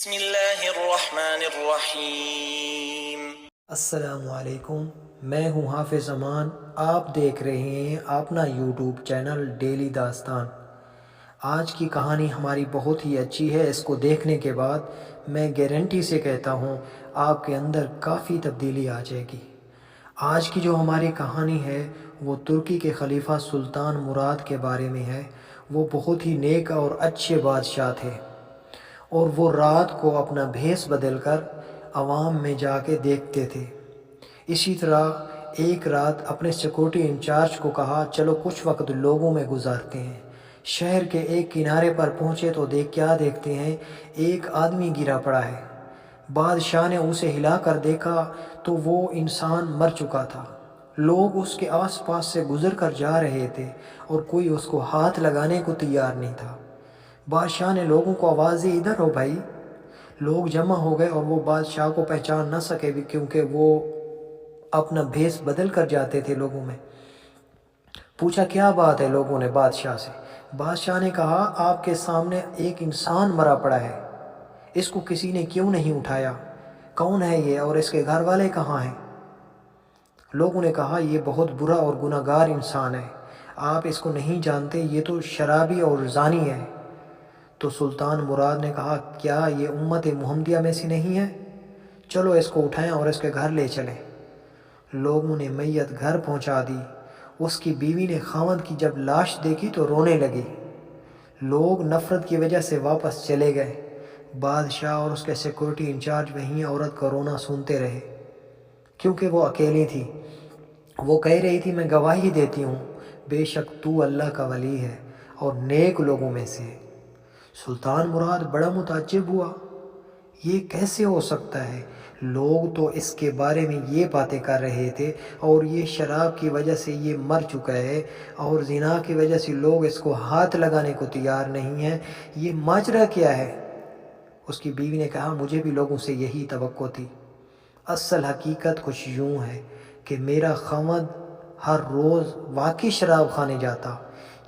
بسم اللہ الرحمن الرحیم۔ السلام علیکم، میں ہوں حافظ امان۔ آپ دیکھ رہے ہیں اپنا یوٹیوب چینل ڈیلی داستان۔ آج کی کہانی ہماری بہت ہی اچھی ہے۔ اس کو دیکھنے کے بعد میں گارنٹی سے کہتا ہوں آپ کے اندر کافی تبدیلی آ جائے گی۔ آج کی جو ہماری کہانی ہے وہ ترکی کے خلیفہ سلطان مراد کے بارے میں ہے۔ وہ بہت ہی نیک اور اچھے بادشاہ تھے، اور وہ رات کو اپنا بھیس بدل کر عوام میں جا کے دیکھتے تھے۔ اسی طرح ایک رات اپنے سیکورٹی انچارج کو کہا چلو کچھ وقت لوگوں میں گزارتے ہیں۔ شہر کے ایک کنارے پر پہنچے تو کیا دیکھتے ہیں، ایک آدمی گرا پڑا ہے۔ بادشاہ نے اسے ہلا کر دیکھا تو وہ انسان مر چکا تھا۔ لوگ اس کے آس پاس سے گزر کر جا رہے تھے اور کوئی اس کو ہاتھ لگانے کو تیار نہیں تھا۔ بادشاہ نے لوگوں کو آواز دی، ادھر ہو بھائی۔ لوگ جمع ہو گئے اور وہ بادشاہ کو پہچان نہ سکے بھی، کیونکہ وہ اپنا بھیس بدل کر جاتے تھے لوگوں میں۔ پوچھا کیا بات ہے لوگوں نے بادشاہ سے۔ بادشاہ نے کہا آپ کے سامنے ایک انسان مرا پڑا ہے، اس کو کسی نے کیوں نہیں اٹھایا؟ کون ہے یہ اور اس کے گھر والے کہاں ہیں؟ لوگوں نے کہا یہ بہت برا اور گناہ گار انسان ہے، آپ اس کو نہیں جانتے، یہ تو شرابی اور زانی ہے۔ تو سلطان مراد نے کہا کیا یہ امت محمدیہ میں سے نہیں ہے؟ چلو اس کو اٹھائیں اور اس کے گھر لے چلیں۔ لوگوں نے میت گھر پہنچا دی۔ اس کی بیوی نے خاوند کی جب لاش دیکھی تو رونے لگی۔ لوگ نفرت کی وجہ سے واپس چلے گئے۔ بادشاہ اور اس کے سیکورٹی انچارج وہیں عورت کا رونا سنتے رہے، کیونکہ وہ اکیلی تھی۔ وہ کہہ رہی تھی میں گواہی دیتی ہوں بے شک تو اللہ کا ولی ہے اور نیک لوگوں میں سے ہے۔ سلطان مراد بڑا متعجب ہوا، یہ کیسے ہو سکتا ہے؟ لوگ تو اس کے بارے میں یہ باتیں کر رہے تھے، اور یہ شراب کی وجہ سے یہ مر چکا ہے، اور زنا کی وجہ سے لوگ اس کو ہاتھ لگانے کو تیار نہیں ہیں، یہ ماجرا کیا ہے؟ اس کی بیوی نے کہا مجھے بھی لوگوں سے یہی توقع تھی۔ اصل حقیقت کچھ یوں ہے کہ میرا خاوند ہر روز واقعی شراب خانے جاتا،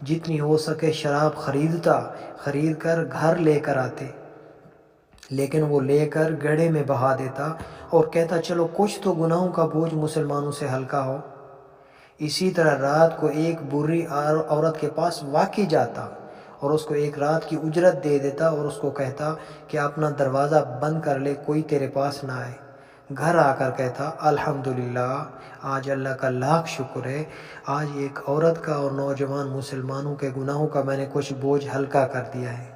جتنی ہو سکے شراب خرید کر گھر لے کر آتے، لیکن وہ لے کر گڑھے میں بہا دیتا اور کہتا چلو کچھ تو گناہوں کا بوجھ مسلمانوں سے ہلکا ہو۔ اسی طرح رات کو ایک بری عورت کے پاس واقعی جاتا اور اس کو ایک رات کی اجرت دے دیتا اور اس کو کہتا کہ اپنا دروازہ بند کر لے، کوئی تیرے پاس نہ آئے۔ گھر آ کر کہتا الحمدللہ، آج اللہ کا لاکھ شکر ہے، آج ایک عورت کا اور نوجوان مسلمانوں کے گناہوں کا میں نے کچھ بوجھ ہلکا کر دیا ہے۔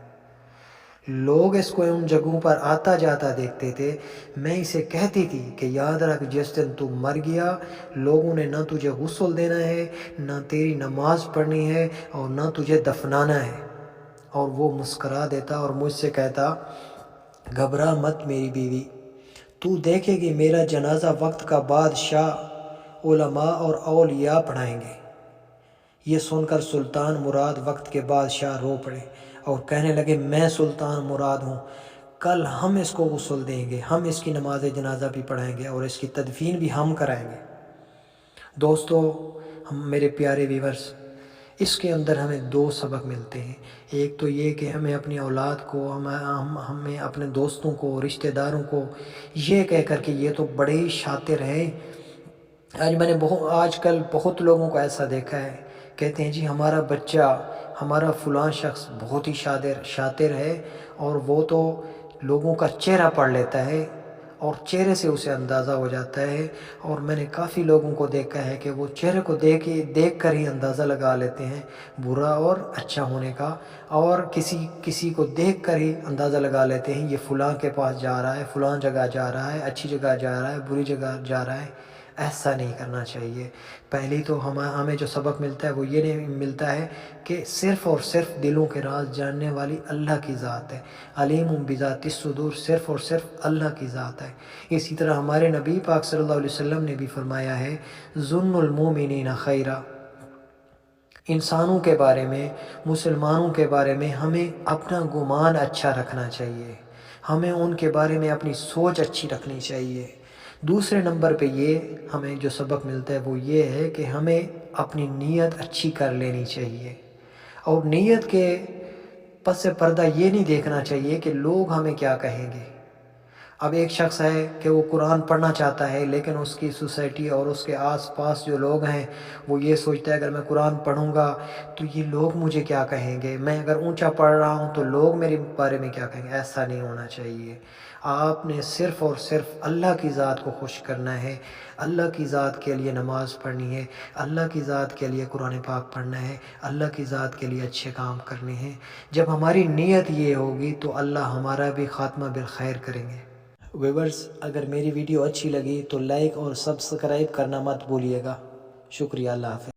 لوگ اس کو ان جگہوں پر آتا جاتا دیکھتے تھے۔ میں اسے کہتی تھی کہ یاد رکھ جس دن تو مر گیا، لوگوں نے نہ تجھے غسل دینا ہے، نہ تیری نماز پڑھنی ہے، اور نہ تجھے دفنانا ہے۔ اور وہ مسکرا دیتا اور مجھ سے کہتا گھبرا مت میری بیوی، تو دیکھے گی میرا جنازہ وقت کا بادشاہ، علماء اور اولیاء پڑھائیں گے۔ یہ سن کر سلطان مراد وقت کے بادشاہ رو پڑے اور کہنے لگے میں سلطان مراد ہوں، کل ہم اس کو غسل دیں گے، ہم اس کی نماز جنازہ بھی پڑھائیں گے اور اس کی تدفین بھی ہم کرائیں گے۔ دوستو، میرے پیارے ویورز، اس کے اندر ہمیں دو سبق ملتے ہیں۔ ایک تو یہ کہ ہمیں اپنی اولاد کو، ہمیں اپنے دوستوں کو، رشتہ داروں کو یہ کہہ کر کہ یہ تو بڑے ہی شاطر ہیں۔ آج کل بہت لوگوں کو ایسا دیکھا ہے، کہتے ہیں جی ہمارا بچہ، ہمارا فلاں شخص بہت ہی شاطر ہے، اور وہ تو لوگوں کا چہرہ پڑھ لیتا ہے اور چہرے سے اسے اندازہ ہو جاتا ہے۔ اور میں نے کافی لوگوں کو دیکھا ہے کہ وہ چہرے کو دیکھ کر ہی اندازہ لگا لیتے ہیں برا اور اچھا ہونے کا، اور کسی کو دیکھ کر ہی اندازہ لگا لیتے ہیں یہ فلاں کے پاس جا رہا ہے، فلاں جگہ جا رہا ہے، اچھی جگہ جا رہا ہے، بری جگہ جا رہا ہے۔ ایسا نہیں کرنا چاہیے۔ پہلی تو ہمیں جو سبق ملتا ہے وہ یہ نہیں ملتا ہے کہ صرف اور صرف دلوں کے راز جاننے والی اللہ کی ذات ہے، علیم بذات الصدور، صرف اور صرف اللہ کی ذات ہے۔ اسی طرح ہمارے نبی پاک صلی اللہ علیہ وسلم نے بھی فرمایا ہے ظن المومنین خیرا، انسانوں کے بارے میں، مسلمانوں کے بارے میں ہمیں اپنا گمان اچھا رکھنا چاہیے، ہمیں ان کے بارے میں اپنی سوچ اچھی رکھنی چاہیے۔ دوسرے نمبر پہ یہ ہمیں جو سبق ملتا ہے وہ یہ ہے کہ ہمیں اپنی نیت اچھی کر لینی چاہیے، اور نیت کے پس پردہ یہ نہیں دیکھنا چاہیے کہ لوگ ہمیں کیا کہیں گے۔ اب ایک شخص ہے کہ وہ قرآن پڑھنا چاہتا ہے، لیکن اس کی سوسائٹی اور اس کے آس پاس جو لوگ ہیں وہ یہ سوچتا ہے اگر میں قرآن پڑھوں گا تو یہ لوگ مجھے کیا کہیں گے، میں اگر اونچا پڑھ رہا ہوں تو لوگ میرے بارے میں کیا کہیں گے۔ ایسا نہیں ہونا چاہیے۔ آپ نے صرف اور صرف اللہ کی ذات کو خوش کرنا ہے، اللہ کی ذات کے لیے نماز پڑھنی ہے، اللہ کی ذات کے لیے قرآن پاک پڑھنا ہے، اللہ کی ذات کے لیے اچھے کام کرنے ہیں۔ جب ہماری نیت یہ ہوگی تو اللہ ہمارا بھی خاتمہ بالخیر کریں گے۔ ویورز، اگر میری ویڈیو اچھی لگی تو لائک اور سبسکرائب کرنا مت بھولیے گا۔ شکریہ، اللہ حافظ۔